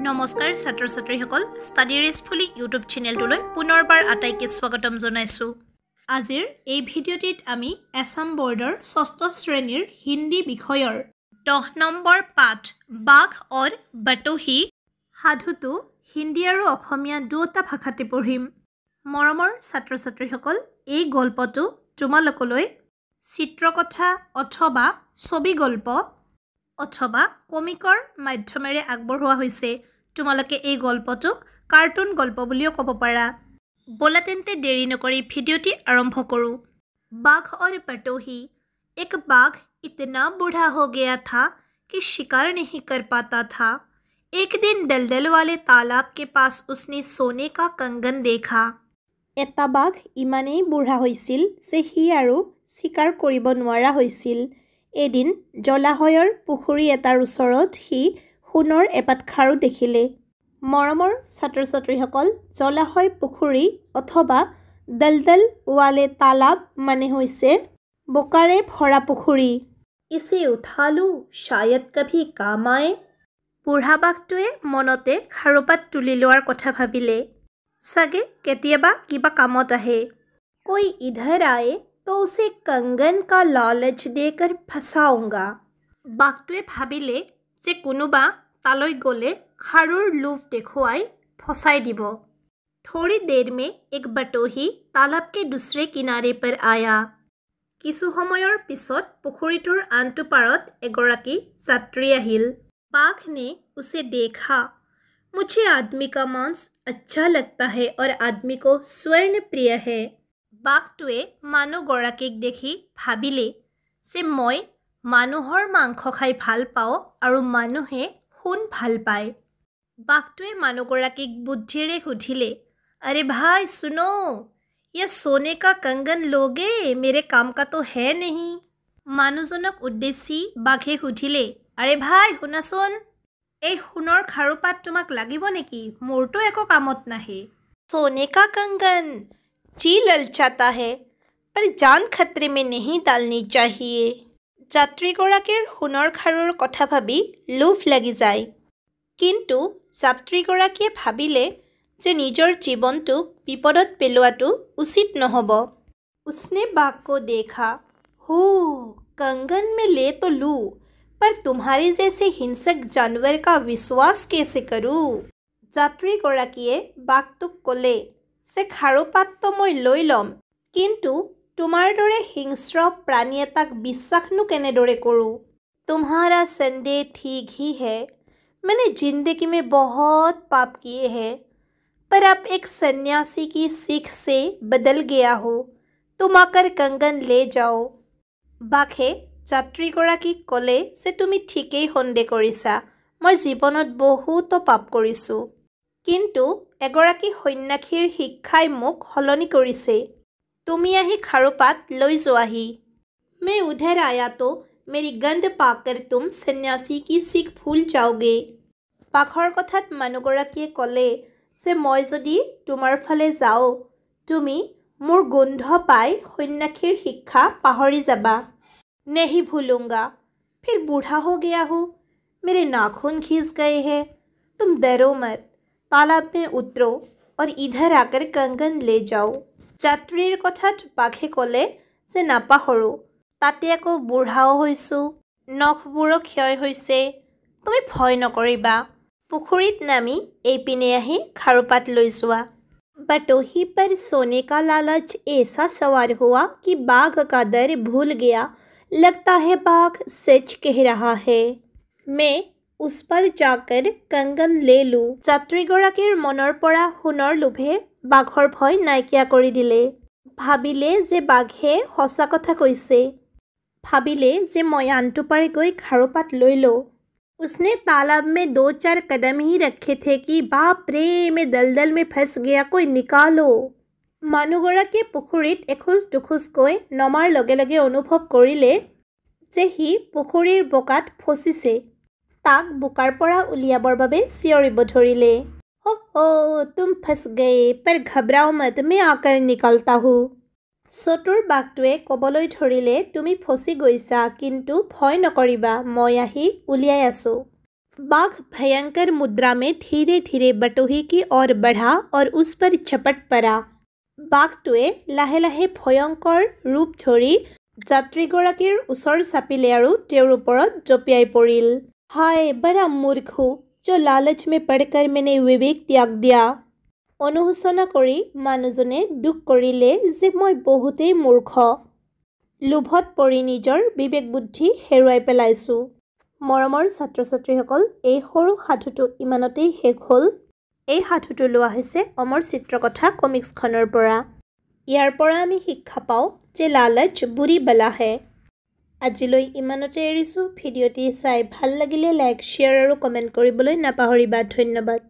নমস্কাৰ ছাত্ৰ ছাত্ৰীসকল ষ্টাডি ৰেছফুলি ইউটিউব চেনেলটোলৈ পুনৰবাৰ আটাইকে স্বাগতম জনাইছোঁ। আজিৰ এই ভিডিঅ'টিত আমি এছাম বৰ্ডৰ ৬ষ্ঠ শ্ৰেণীৰ হিন্দী বিষয়ৰ 10 নম্বৰ পাঠ বাঘ और बटोही সাধুটো হিন্দী আৰু অসমীয়া দুয়োটা ভাষাতে পঢ়িম। মৰমৰ ছাত্ৰ ছাত্ৰীসকল এই গল্পটো তোমালোকলৈ চিত্ৰকথা অথবা ছবি গল্প অথবা কমিকৰ মাধ্যমেৰে আগবঢ়োৱা হৈছে। তোমালোকে এই গল্পটোক কাৰ্টুন গল্প বুলিও ক'ব পাৰা। ব'লা তেন্তে দেৰি নকৰি ভিডিঅ'টি আৰম্ভ কৰোঁ। बाघ और बटोही। एक बाघ इतना बूढ़ा हो गया था कि शिकार नहीं कर पाता था। एक दिन दलदल वाले तालाब के पास उसने सोने का कंगन देखा। এটা বাঘ ইমানেই বুঢ়া হৈছিল যে সি আৰু চিকাৰ কৰিব নোৱাৰা হৈছিল। এদিন জলাশয়ৰ পুখুৰী এটাৰ ওচৰত সি সোণৰ এপাত খাৰু দেখিলে। মৰমৰ ছাত্ৰ ছাত্ৰীসকল জলাশয় পুখুৰী অথবা দলদল ৱালে তালাব মানে হৈছে বোকাৰে ভৰা পুখুৰী। ইছে উঠালো শায়দ কভি কাম আয়ে। বুঢ়া বাঘটোৱে মনতে খাৰুপাত তুলি লোৱাৰ কথা ভাবিলে। চাগে কেতিয়াবা কিবা কামত আহে। कोई इधर आए तो उसे कंगन का लालच देकर फंसाऊंगा। बाघटुए भाबिले जे कोनोबा ताলৈ गले खारुर लोभ देखुवाई फसाई दिब। थोड़ी देर में एक बटोही तालाब के दूसरे किनारे पर आया। किछु সময়ৰ পিছত পুখুৰীটোৰ আনটো পাৰত এগৰাকী যাত্ৰী আহিল। बाघ ने उसे देखा। मुझे आदमी का मांस अच्छा लगता है और आदमी को स्वर्ण प्रिय है। বাঘটোৱে মানুহগৰাকীক দেখি ভাবিলে যে মই মানুহৰ মাংস খাই ভাল পাওঁ আৰু মানুহে সোণ ভাল পায়। বাঘটোৱে মানুহগৰাকীক বুদ্ধিৰে সুধিলে, अरे भाई सुनो, ये सोने का कंगन लोगे? मेरे काम का तो है नहीं। মানুহজনক উদ্দেশ্যি বাঘে সুধিলে, अरे भाई শুনাচোন, এই সোণৰ খাৰুপাত তোমাক লাগিব নেকি? মোৰতো একো কামত নাহে। सोने का कंगन जी ललचाता है पर जान खतरे में नहीं डालनी चाहिए। যাত্ৰীগৰাকীৰ সোণৰ খাৰুৰ কথা ভাবি লোভ লাগি যায়। কিন্তু যাত্ৰীগৰাকীয়ে ভাবিলে যে নিজৰ জীৱনটোক বিপদত পেলোৱাটো উচিত নহ'ব। उसने बाघ को देखा। हो कंगन में ले तो लूँ, पर तुम्हारे जैसे हिंसक जानवर का विश्वास कैसे करूँ? যাত্ৰীগৰাকীয়ে বাঘটোক ক'লে যে খাৰুপাতটো মই লৈ ল'ম, কিন্তু তোমাৰ দৰে হিংস্ৰ প্ৰাণী এটাক বিশ্বাসনো কেনেদৰে কৰোঁ? तुम्हारा संदेह ठीक ही है। मैंने जिंदगी में बहुत पाप किए हैं, पर अब एक सन्यासी की सीख से बदल गया हो। तुम आकर कंगन ले जाओ। বাঘে যাত্ৰীগৰাকীক ক'লে যে তুমি ঠিকেই সন্দেহ কৰিছা, মই জীৱনত বহুতো পাপ কৰিছোঁ, কিন্তু এগৰাকী সন্ন্যাসীৰ শিক্ষাই মোক সলনি কৰিছে। তুমি আহি খাৰুপাত লৈ যোৱাহি। मैं उधर आया तो मेरी गंध पाकर तुम सन्यासी की सीख भूल जाओगे। বাঘৰ কথাত মানুহগৰাকীয়ে ক'লে যে মই যদি তোমাৰ ফালে যাওঁ, তুমি মোৰ গোন্ধ পাই সন্ন্যাসীৰ শিক্ষা পাহৰি যাবা। नहीं भूलूंगा, फिर बूढ़ा हो गया हूँ, मेरे नाखून खींच गए हैं। तुम डरो मत, तालाब में उतरो और इधर आकर कंगन ले जाओ। যাত্ৰীৰ কথাত বাঘে ক'লে যে নাপাহৰোঁ, তাতে আকৌ বুঢ়াও হৈছোঁ, নখবোৰো ক্ষয় হৈছে, তুমি ভয় নকৰিবা। পুখুৰীত নামি এইপিনে আহি খাৰুপাত লৈ যোৱা। बटोही पर सोने का लालच ऐसा सवार हुआ कि बाघ का डर भूल गया। लगता है बाघ सच कह रहा है। मैं उस पर जाकर कंगन ले लूँ। যাত্ৰীগৰাকীৰ মনৰ পৰা সোণৰ লোভে বাঘৰ ভয় নাইকিয়া কৰি দিলে। ভাবিলে যে বাঘে সঁচা কথা কৈছে। ভাবিলে যে মই আনটো পাৰে গৈ খাৰুপাত লৈ লওঁ। उसने तालाब में 2-4 कदम ही रखे थे कि बाप रे मैं दलदल में फंस गया, कोई निकालो। মানুহগৰাকীয়ে পুখুৰীত এখোজ দুখোজকৈ নমাৰ লগে লগে অনুভৱ কৰিলে যে সি পুখুৰীৰ বোকাত ফচিছে। তাক বোকাৰ পৰা উলিয়াবৰ বাবে চিঞৰিব ধৰিলে, हो तुम फंस गए, पर घबराओ मत, मैं आकर निकालता हूँ। চতুৰ বাঘটোৱে ক'বলৈ ধৰিলে তুমি ফচি গৈছা, কিন্তু ভয় নকৰিবা, মই আহি উলিয়াই আছোঁ। बाघ भयंकर मुद्रा में धीरे धीरे बटोही की ओर बढ़ा और उस पर झपट पड़ा। बाघटोৱে লাহে লাহে ভয়ংকৰ ৰূপ ধৰি যাত্ৰীগৰাকীৰ ওচৰ চাপিলে আৰু তেওঁৰ ওপৰত জঁপিয়াই পৰিল। হায় বড়া মূৰ্খ जो लालच में पड़कर मैंने विवेक त्याग दिया। অনুশোচনা কৰি মানুহজনে দুখ কৰিলে যে মই বহুতেই মূৰ্খ, লোভত পৰি নিজৰ বিবেক বুদ্ধি হেৰুৱাই পেলাইছোঁ। মৰমৰ ছাত্ৰ ছাত্ৰীসকল, এই সৰু সাধুটো ইমানতেই শেষ হ'ল। এই সাধুটো লোৱা হৈছে অমৰ চিত্ৰকথা কমিক্সখনৰ পৰা। ইয়াৰ পৰা আমি শিক্ষা পাওঁ যে লালচ বুৰি বালা হে। আজিলৈ ইমানতে এৰিছোঁ। ভিডিঅ'টি চাই ভাল লাগিলে লাইক, শ্বেয়াৰ আৰু কমেণ্ট কৰিবলৈ নাপাহৰিবা। ধন্যবাদ।